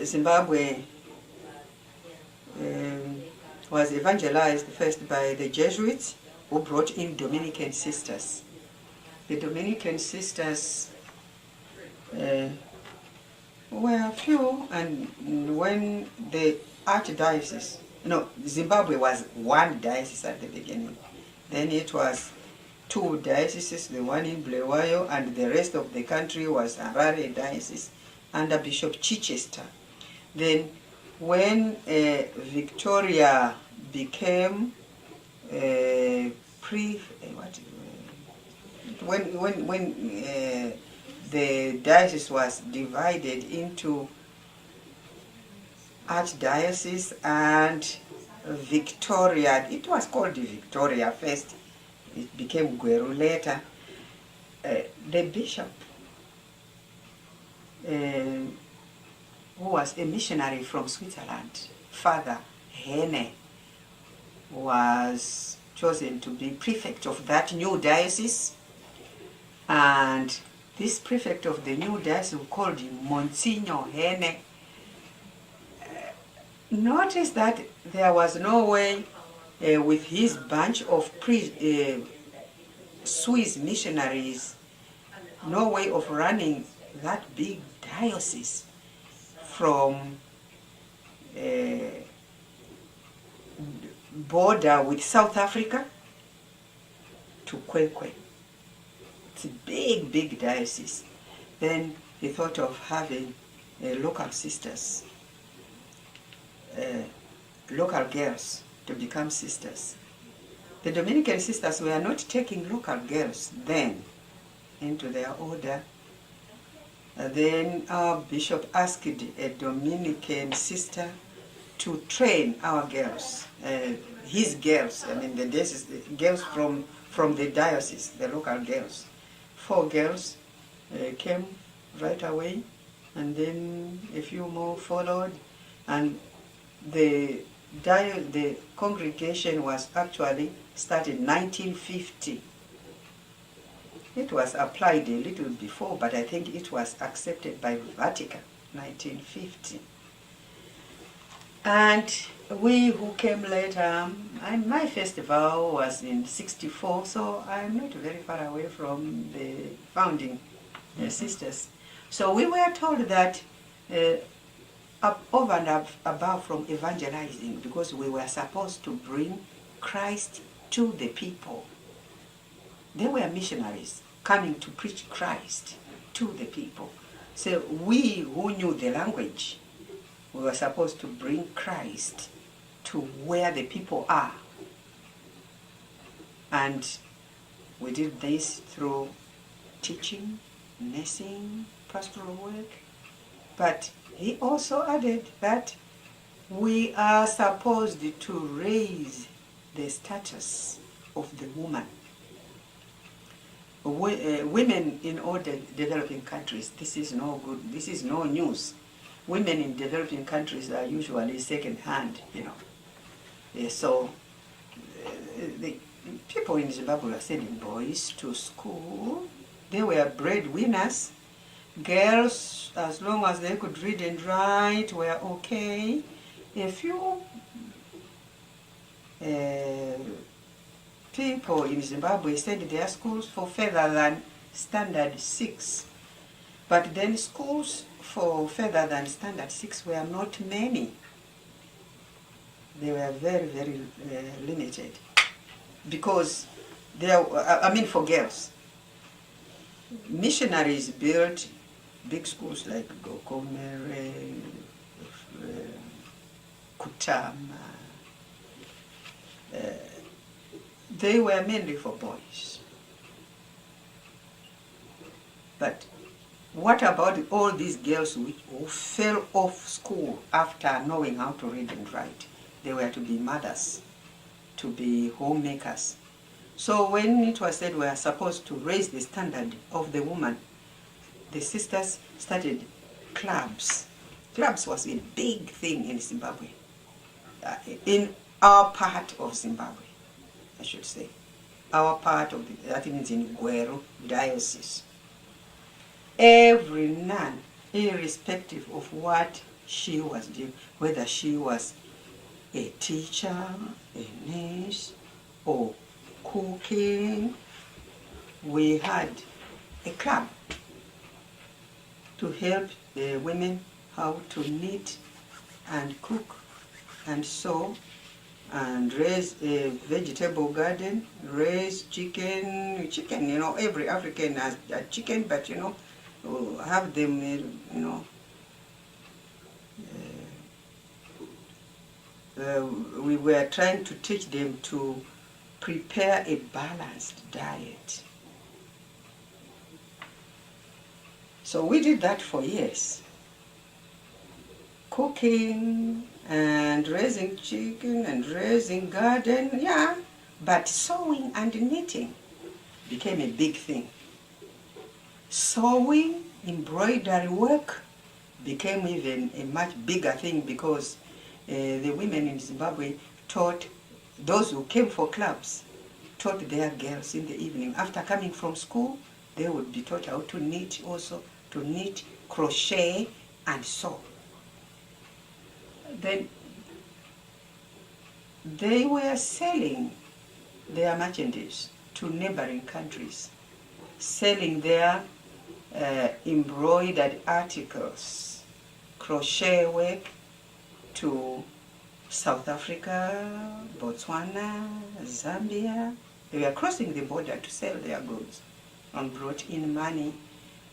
Zimbabwe was evangelized first by the Jesuits, who brought in Dominican sisters. The Dominican sisters were few, and when the archdiocese, Zimbabwe was one diocese at the beginning. Then it was two dioceses, the one in Bulawayo, and the rest of the country was Harare diocese under Bishop Chichester. Then when Victoria became when the diocese was divided into archdiocese and Victoria, it was called Victoria first, it became Gweru later. The bishop, who was a missionary from Switzerland, Father Hene, was chosen to be prefect of that new diocese, and this prefect of the new diocese, we called him Monsignor Hene. Notice that there was no way with his bunch of Swiss missionaries, no way of running that big diocese from border with South Africa to Kwekwe. It's a big, big diocese. Then he thought of having local sisters, local girls to become sisters. The Dominican sisters were not taking local girls then into their order. Then our bishop asked a Dominican sister to train our girls, his girls, the girls from the diocese, the local girls. 4 girls came right away, and then a few more followed, and the congregation was actually started in 1950. It was applied a little before, but I think it was accepted by Vatican, 1950. And we who came later, my first vow was in 64, so I'm not very far away from the founding sisters. So we were told that over and above from evangelizing, because we were supposed to bring Christ to the people. They were missionaries coming to preach Christ to the people. So we who knew the language, we were supposed to bring Christ to where the people are. And we did this through teaching, nursing, pastoral work. But he also added that we are supposed to raise the status of the woman. Women in all the developing countries, this is no good, this is no news. Women in developing countries are usually second hand, So the people in Zimbabwe were sending boys to school. They were breadwinners. Girls, as long as they could read and write, were okay. A few people in Zimbabwe sent their schools for further than standard 6. But then schools for further than standard 6 were not many. They were very, very limited. Because for girls, missionaries built big schools like Gokomere, Kutama. They were mainly for boys. But what about all these girls who fell off school after knowing how to read and write? They were to be mothers, to be homemakers. So when it was said we are supposed to raise the standard of the woman, the sisters started clubs. Clubs was a big thing in Zimbabwe, in our part of Zimbabwe, I should say. Our part of that means in Gweru diocese. Every nun, irrespective of what she was doing, whether she was a teacher, a nurse, or cooking. We had a club to help the women how to knit and cook and sew and raise a vegetable garden, raise chicken, you know, every African has a chicken, but you know, have them, you know, we were trying to teach them to prepare a balanced diet. So we did that for years. Cooking and raising chicken and raising garden, yeah, but sewing and knitting became a big thing. Sewing, embroidery work became even a much bigger thing because the women in Zimbabwe taught, those who came for clubs, taught their girls in the evening. After coming from school, they would be taught how to knit also, to knit, crochet, and sew. Then they were selling their merchandise to neighboring countries, selling their embroidered articles, crochet work to South Africa, Botswana, Zambia. They were crossing the border to sell their goods and brought in money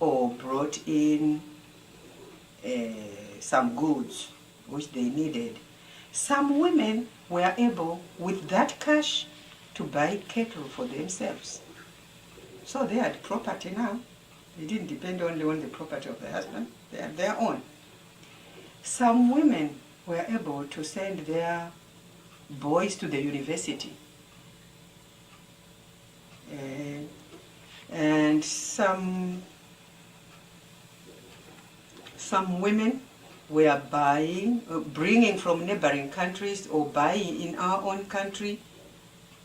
or brought in some goods which they needed. Some women were able, with that cash, to buy cattle for themselves. So they had property now. They didn't depend only on the property of the husband, they had their own. Some women were able to send their boys to the university. And some women were buying, bringing from neighboring countries or buying in our own country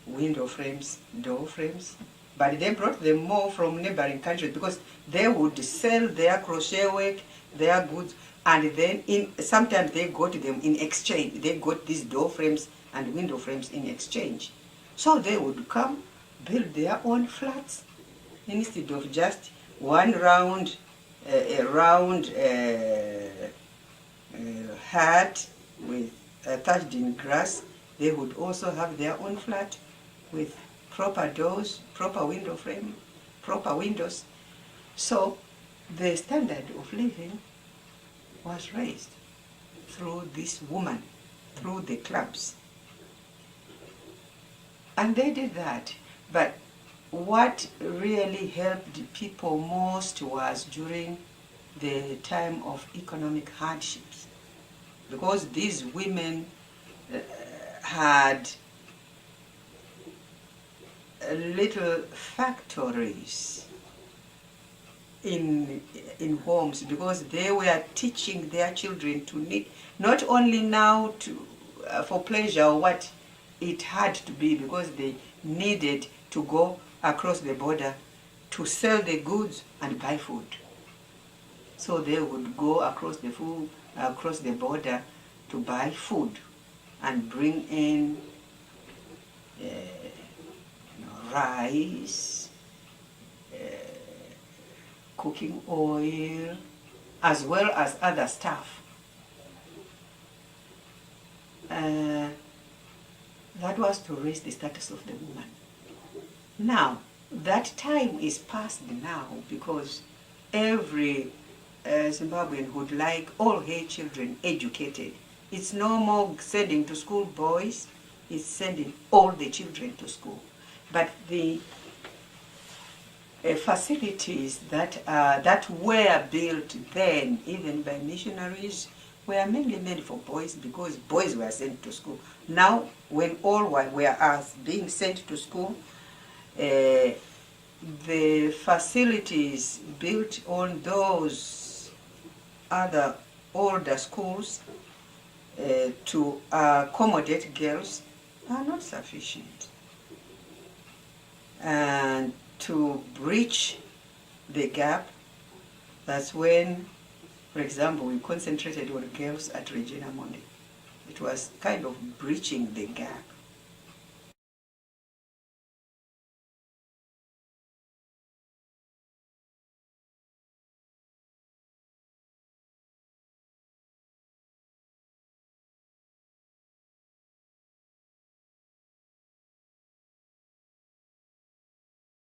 window frames, door frames. But they brought them more from neighboring countries because they would sell their crochet work, their goods, and then sometimes they got them in exchange. They got these door frames and window frames in exchange. So they would come, build their own flats instead of just one round, a round hut with thatched in grass. They would also have their own flat with proper doors, proper window frame, proper windows. So the standard of living was raised through this woman, through the clubs. And they did that. But what really helped people most was during the time of economic hardships, because these women had little factories in homes, because they were teaching their children to knit, not only now to for pleasure or what it had to be, because they needed to go across the border to sell the goods and buy food. So they would go across the border to buy food and bring in rice, cooking oil, as well as other stuff. That was to raise the status of the woman. Now, that time is past now, because every Zimbabwean would like all her children educated. It's no more sending to school boys, it's sending all the children to school. But the facilities that were built then, even by missionaries, were mainly made for boys, because boys were sent to school. Now, when all were being sent to school, the facilities built on those other older schools to accommodate girls are not sufficient. And to bridge the gap, that's when For example, we concentrated on girls at Regina Monde. It was kind of breaching the gap